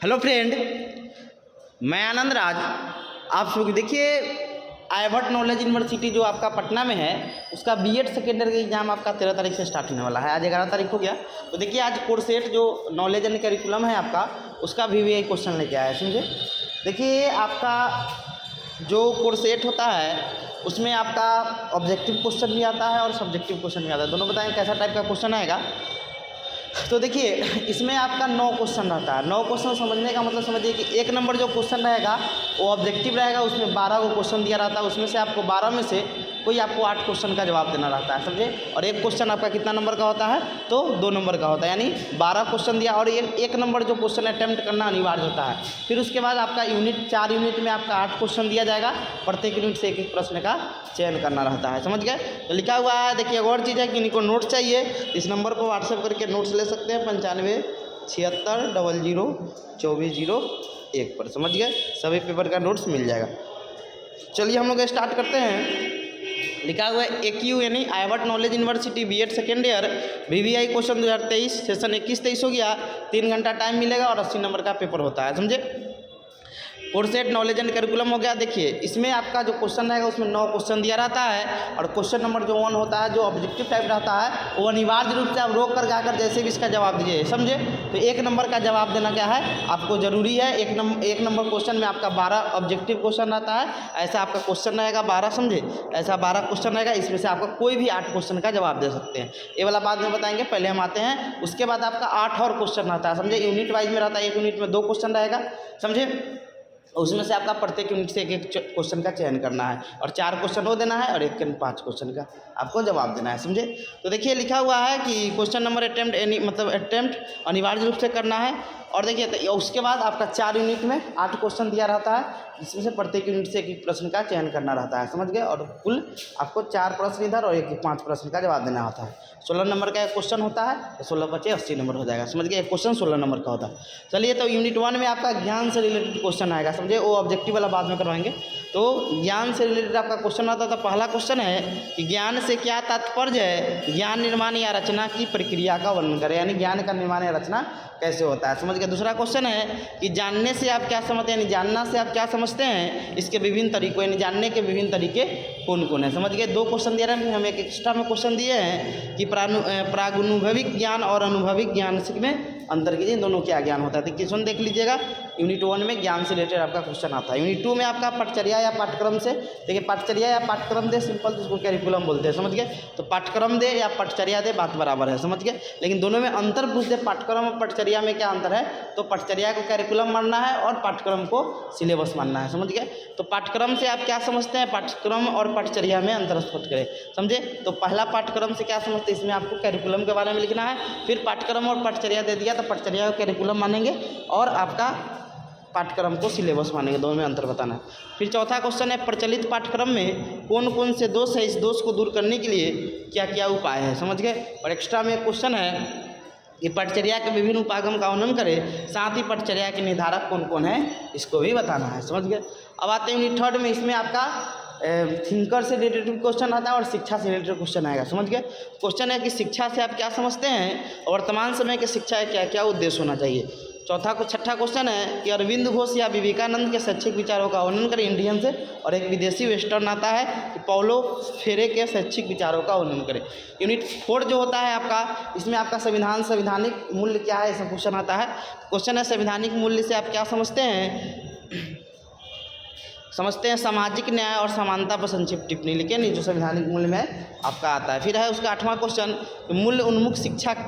Hello friend, मैं आनंद राज। आप सब देखिए, आर्यभट्ट नॉलेज यूनिवर्सिटी जो आपका पटना में है, उसका बीएड सेकेंड ईयर का एग्जाम आपका 13 तारीख से स्टार्ट होने वाला है। आज 11 तारीख हो गया। तो देखिए, आज कोर्सेट जो नॉलेज एंड करिकुलम है आपका, उसका VVI क्वेश्चन लेके आया है। समझे? देखिए, आपका जो कोर्सेट होता है उसमें आपका ऑब्जेक्टिव क्वेश्चन भी आता है और सब्जेक्टिव क्वेश्चन भी आता है। दोनों बताएं कैसा टाइप का क्वेश्चन आएगा। तो देखिए, इसमें आपका 9 क्वेश्चन रहता है। 9 क्वेश्चन समझने का मतलब समझिए कि 1 नंबर जो क्वेश्चन रहेगा वो ऑब्जेक्टिव रहेगा, उसमें 12 को क्वेश्चन दिया रहता है। उसमें से आपको 12 में से कोई आपको 8 क्वेश्चन का जवाब देना रहता है। समझे? और एक क्वेश्चन आपका कितना नंबर का होता है? तो 2 नंबर का होता है, यानी 12 क्वेश्चन दिया और एक नंबर जो क्वेश्चन अटैम्प्ट करना अनिवार्य होता है। फिर उसके बाद आपका यूनिट 4 यूनिट में आपका 8 क्वेश्चन दिया जाएगा। प्रत्येक यूनिट से एक प्रश्न का चयन करना रहता है। समझ गए? तो लिखा हुआ है। देखिए, एक और चीज़ है कि इनको नोट्स चाहिए, इस नंबर पर व्हाट्सएप करके नोट्स ले सकते हैं 9576002401 पर। समझ गए? सभी पेपर का नोट्स मिल जाएगा। चलिए हम लोग स्टार्ट करते हैं। लिखा हुआ है AQ यानी Aryabhatta Knowledge University BEd second year VVI question 2023 session 21-23 हो गया। 3 घंटा टाइम मिलेगा और 80 नंबर का पेपर होता है। समझे? कोर्सेट नॉलेज एंड करिकुलम हो गया। देखिए, इसमें आपका जो क्वेश्चन रहेगा उसमें 9 क्वेश्चन दिया रहता है और क्वेश्चन नंबर जो 1 होता है, जो ऑब्जेक्टिव टाइप रहता है, वो अनिवार्य रूप से आप रोक कर गाकर जैसे भी इसका जवाब दीजिए। समझे? तो 1 नंबर का जवाब देना क्या है आपको ज़रूरी है। एक नंबर क्वेश्चन में आपका 12 ऑब्जेक्टिव क्वेश्चन रहता है। ऐसा आपका क्वेश्चन रहेगा 12। समझे? ऐसा 12 क्वेश्चन रहेगा, इसमें से आपका कोई भी 8 क्वेश्चन का जवाब दे सकते हैं। ये वाला बाद में बताएंगे, पहले हम आते हैं। उसके बाद आपका 8 और क्वेश्चन रहता है। समझे? यूनिट वाइज में रहता है। एक यूनिट में 2 क्वेश्चन रहेगा। समझे? उसमें से आपका प्रत्येक यूनिट से एक क्वेश्चन का चयन करना है और 4 क्वेश्चन वो देना है और 5 क्वेश्चन का आपको जवाब देना है। समझे? तो देखिए, लिखा हुआ है कि क्वेश्चन नंबर अटेम्प्ट अनिवार्य रूप से करना है। और देखिए, तो उसके बाद आपका 4 यूनिट में 8 क्वेश्चन दिया रहता है, जिसमें से प्रत्येक यूनिट से एक प्रश्न का चयन करना रहता है। समझ गए? और कुल आपको 4 प्रश्न इधर और 5 प्रश्न का जवाब देना होता है। 16 नंबर का एक क्वेश्चन होता है, 16 बचे 80 नंबर हो जाएगा। समझ गए? एक क्वेश्चन 16 नंबर का होता है। चलिए, तो यूनिट 1 में आपका ज्ञान से रिलेटेड क्वेश्चन आएगा। समझे? वो ऑब्जेक्टिव वाला बाद में करवाएंगे। तो ज्ञान से रिलेटेड आपका क्वेश्चन आता था। पहला क्वेश्चन है कि ज्ञान से क्या तात्पर्य है? ज्ञान निर्माण या रचना की प्रक्रिया का वर्णन करें, यानी ज्ञान का निर्माण या रचना कैसे होता है। समझ गए? दूसरा क्वेश्चन है कि जानने से आप क्या समझते हैं, यानी जानना से आप क्या समझते हैं, इसके विभिन्न तरीकों, यानी जानने के विभिन्न तरीके कौन कौन है। समझ गए? 2 क्वेश्चन दिए रहे हैं। हम एक एक्स्ट्रा में क्वेश्चन दिए हैं कि प्रागुनुभविक ज्ञान और अनुभविक ज्ञान में अंतर कीजिए, दोनों क्या ज्ञान होता है। तो क्वेश्चन देख लीजिएगा। यूनिट 1 में ज्ञान से रिलेटेड आपका क्वेश्चन आता है। यूनिट 2 में आपका पटचर्या या पाठ्यक्रम से, देखिए पाठचर्या या पाठ्यक्रम दे, सिंपल तो उसको कैरिकुलम बोलते हैं। समझ गए? तो पाठ्यक्रम दे या पटचर्या दे, बात बराबर है। समझ गए? लेकिन दोनों में अंतर पूछ दे, पाठ्यक्रम और पटचर्या में क्या अंतर है, तो पटचर्या को कैरिकुलम मानना है और पाठ्यक्रम को सिलेबस मानना है। समझ गए? तो पाठ्यक्रम से आप क्या समझते हैं, पाठ्यक्रम और पटचर्या में अंतर स्पष्ट करें। समझे? तो पहला पाठ्यक्रम से क्या समझते हैं, इसमें आपको कैरिकुलम के बारे में लिखना है। फिर पाठ्यक्रम और पटचर्या दे दिया तो पटचर्या को कैरिकुलम मानेंगे और आपका पाठ्यक्रम को सिलेबस मानेंगे। दोनों में अंतर बताना है। फिर चौथा क्वेश्चन है, प्रचलित पाठ्यक्रम में कौन कौन से दोष है, इस दोष को दूर करने के लिए क्या क्या उपाय है। समझ गए? और एक्स्ट्रा में एक क्वेश्चन है कि पटचर्या के विभिन्न उपागम का वर्णन करें, साथ ही पटचर्या के निर्धारक कौन कौन है, इसको भी बताना है। समझ गए? अब आते हैं यूनिट 3 में। इसमें आपका थिंकर से रिलेटेड क्वेश्चन आता है और शिक्षा से रिलेटेड क्वेश्चन आएगा। समझ गए? क्वेश्चन है कि शिक्षा से आप क्या समझते हैं, वर्तमान समय की शिक्षा क्या क्या उद्देश्य होना चाहिए। छठा क्वेश्चन है कि अरविंद घोष या विवेकानंद के शैक्षिक विचारों का वर्णन करें, इंडियन से। और एक विदेशी वेस्टर्न आता है कि पौलो फेरे के शैक्षिक विचारों का वर्णन करें। यूनिट 4 जो होता है आपका, इसमें आपका संवैधानिक मूल्य क्या है, ऐसा क्वेश्चन आता है। क्वेश्चन है संवैधानिक मूल्य से आप क्या समझते हैं, सामाजिक न्याय और समानता पर संक्षिप्त टिप्पणी लिखें, नहीं जो संवैधानिक मूल्य में आपका आता है। फिर है उसका 8वां क्वेश्चन, मूल्य उन्मुख शिक्षा का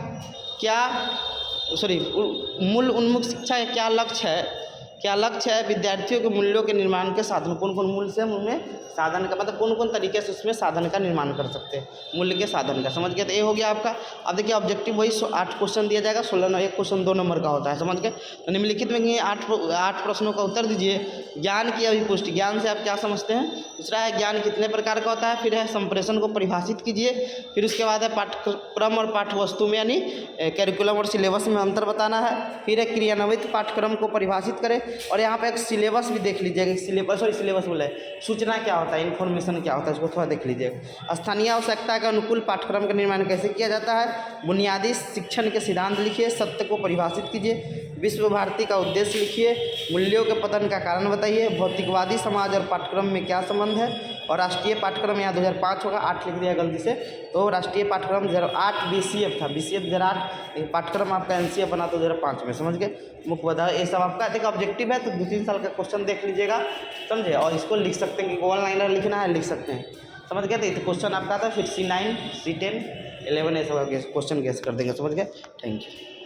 क्या लक्ष्य है, विद्यार्थियों के मूल्यों के निर्माण के साधन, कौन कौन मूल्य से हम उनमें साधन का मतलब कौन कौन तरीके से उसमें साधन का निर्माण कर सकते हैं, मूल्य के साधन का। समझ गए? तो ये हो गया आपका। अब देखिए, ऑब्जेक्टिव वही 8 क्वेश्चन दिया जाएगा। 16 एक क्वेश्चन 2 नंबर का होता है। समझ गए? तो निम्नलिखित में 8 प्रश्नों का उत्तर दीजिए। ज्ञान की अभिपुष्टि, ज्ञान से आप क्या समझते हैं। दूसरा है ज्ञान कितने प्रकार का होता है। फिर है संप्रेषण को परिभाषित कीजिए। फिर उसके बाद है पाठ्यक्रम और पाठ्यवस्तु में, यानी कैरिकुलम और सिलेबस में अंतर बताना है। फिर है क्रियान्वित पाठ्यक्रम को परिभाषित करें। और यहाँ पे एक सिलेबस भी देख लीजिएगा। सिलेबस बोले सूचना क्या होता है, इन्फॉर्मेशन क्या होता है, इसको थोड़ा देख लीजिएगा। स्थानीय आवश्यकता के अनुकूल पाठ्यक्रम का निर्माण कैसे किया जाता है। बुनियादी शिक्षण के सिद्धांत लिखिए। सत्य को परिभाषित कीजिए। विश्व भारती का उद्देश्य लिखिए, मूल्यों के पतन का कारण बताइए, भौतिकवादी समाज और पाठ्यक्रम में क्या संबंध है, और राष्ट्रीय पाठ्यक्रम यहाँ 2005 होगा, 8 लिख दिया गलती से, तो राष्ट्रीय पाठ्यक्रम 2008 BCF था, BCF 2008, पाठ्यक्रम आपका NCF बना तो 2005 में, समझ गए। मुख्य बताओ, ये सब आपका एक ऑब्जेक्टिव है, तो 2-3 साल का क्वेश्चन देख लीजिएगा, समझे, और इसको लिख सकते हैं कि ऑल लाइनर लिखना है, लिख सकते हैं, समझ गए। तो क्वेश्चन आपका था, फिर C9 C10 11 ये सब क्वेश्चन गेस कर देंगे, समझ गए। Thank you.